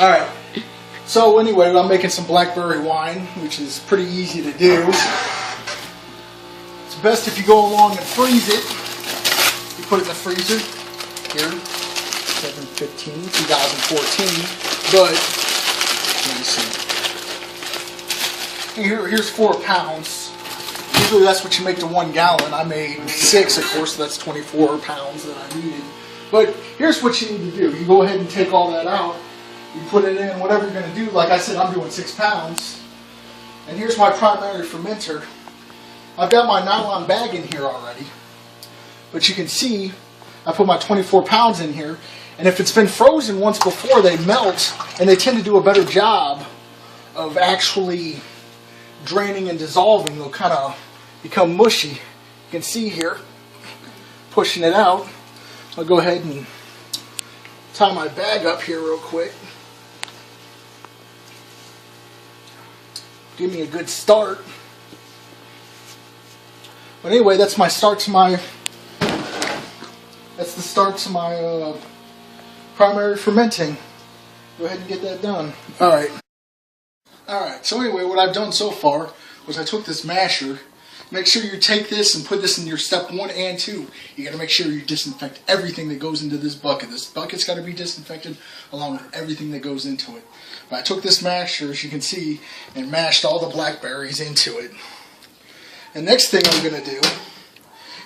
Alright, so anyway, I'm making some blackberry wine, which is pretty easy to do. It's best if you go along and freeze it. You put it in the freezer, here, 7/15/2014, but, let me see. Here's 4 pounds. Usually that's what you make to 1 gallon. I made 6, of course, so that's 24 pounds that I needed. But here's what you need to do. You go ahead and take all that out. You put it in, whatever you're going to do. Like I said, I'm doing 6 pounds. And here's my primary fermenter. I've got my nylon bag in here already. But you can see, I put my 24 pounds in here. And if it's been frozen once before, they melt. And they tend to do a better job of actually draining and dissolving. They'll kind of become mushy. You can see here, pushing it out. I'll go ahead and tie my bag up here real quick. Give me a good start. But anyway, that's my start to my. That's the start to my primary fermenting. Go ahead and get that done. All right. All right. So anyway, what I've done so far was I took this masher. Make sure you take this and put this in your step 1 and 2. You got to make sure you disinfect everything that goes into this bucket. This bucket's got to be disinfected along with everything that goes into it. But I took this masher, as you can see, and mashed all the blackberries into it. The next thing I'm going to do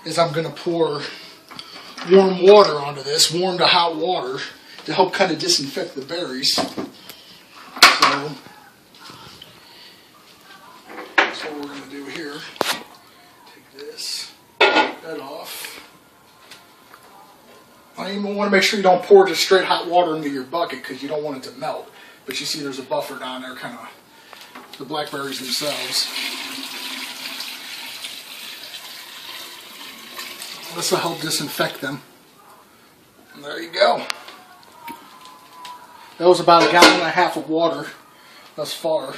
is I'm going to pour warm water onto this, warm to hot water, to help kind of disinfect the berries. So that's what we're going to do here. That off. I even want to make sure you don't pour just straight hot water into your bucket because you don't want it to melt. But you see there's a buffer down there, kind of the blackberries themselves. This will help disinfect them. And there you go. That was about 1.5 gallons of water thus far.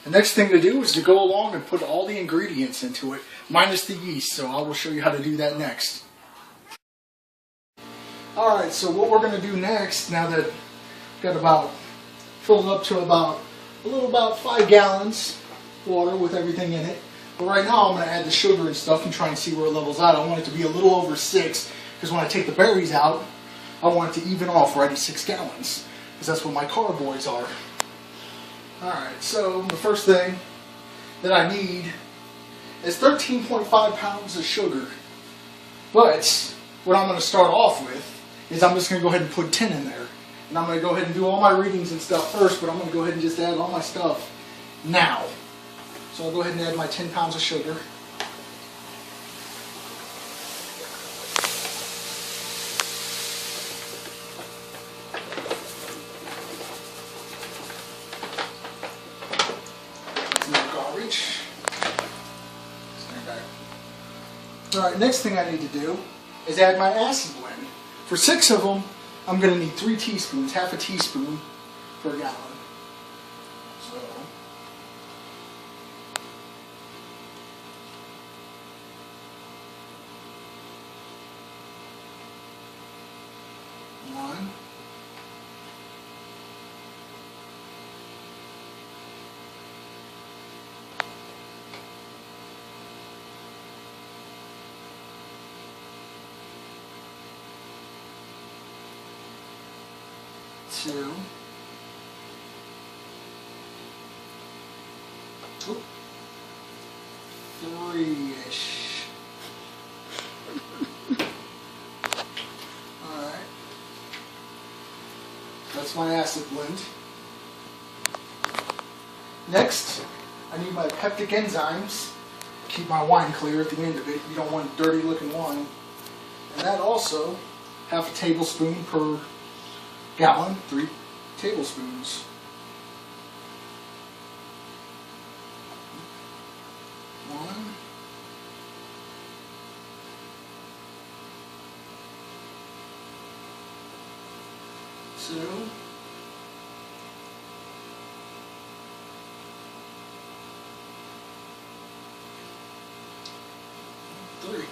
The next thing to do is to go along and put all the ingredients into it, minus the yeast, so I will show you how to do that next. Alright, so what we're going to do next, now that we've got about, filled up to about 5 gallons water with everything in it. But right now I'm going to add the sugar and stuff and try and see where it levels out. I want it to be a little over 6, because when I take the berries out, I want it to even off right at 6 gallons, because that's what my carboys are. Alright, so the first thing that I need is 13.5 pounds of sugar. But what I'm going to start off with is I'm just going to go ahead and put 10 in there. And I'm going to go ahead and do all my readings and stuff first, but I'm going to go ahead and just add all my stuff now. So I'll go ahead and add my 10 pounds of sugar. Alright, next thing I need to do is add my acid blend. For 6 of them, I'm going to need 3 teaspoons, half a teaspoon per gallon. So, one, two, three-ish. Alright. That's my acid blend. Next, I need my peptic enzymes. Keep my wine clear at the end of it. You don't want dirty looking wine. And that also, half a tablespoon per gallon, 3 tablespoons. One, two, three.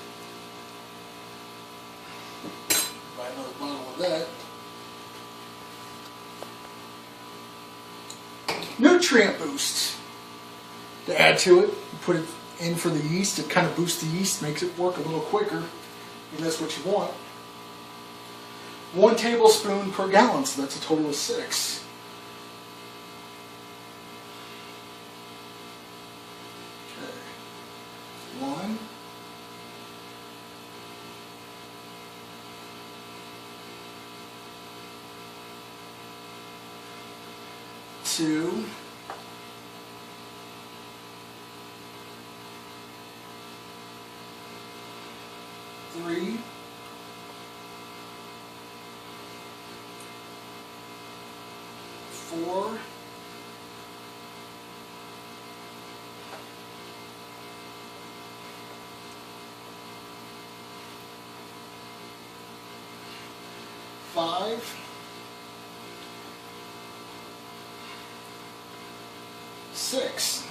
Buy another bottle of that. nutrient boost to add to it. You put it in for the yeast. It kind of boosts the yeast, makes it work a little quicker, and that's what you want. 1 tablespoon per gallon, so that's a total of 6. Okay. 1. 2. 3. 4. 5. 6.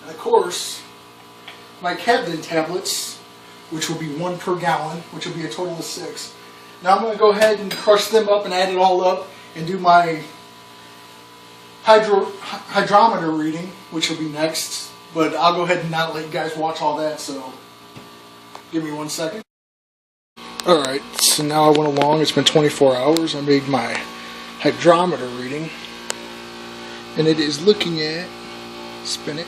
And of course, my Kevin tablets, which will be 1 per gallon, which will be a total of 6. Now I'm going to go ahead and crush them up and add it all up and do my hydrometer reading, which will be next. But I'll go ahead and not let you guys watch all that, so give me 1 second. Alright, so now I went along, it's been 24 hours, I made my hydrometer reading, and it is looking at, spin it,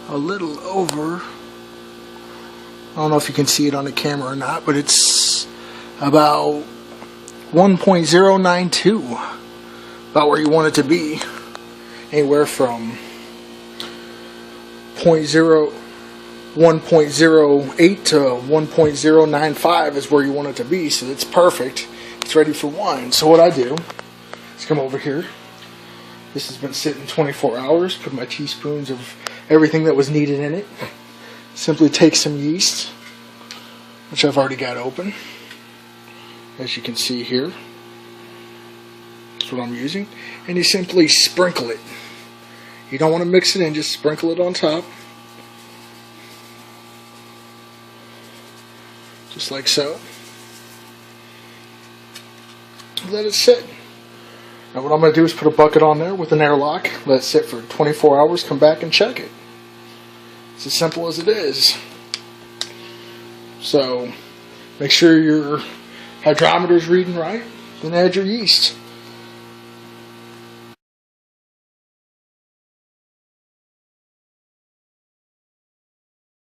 a little over, I don't know if you can see it on the camera or not, but it's about 1.092, about where you want it to be. Anywhere from 1.08 to 1.095 is where you want it to be, so it's perfect. It's ready for wine. So what I do is come over here. This has been sitting 24 hours. Put my teaspoons of everything that was needed in it. Simply take some yeast, which I've already got open. As you can see here, that's what I'm using, and you simply sprinkle it. You don't want to mix it in, just sprinkle it on top, just like so. Let it sit. Now what I'm going to do is put a bucket on there with an airlock, let it sit for 24 hours, come back and check it. It's as simple as it is. So make sure your hydrometer's reading right, then add your yeast.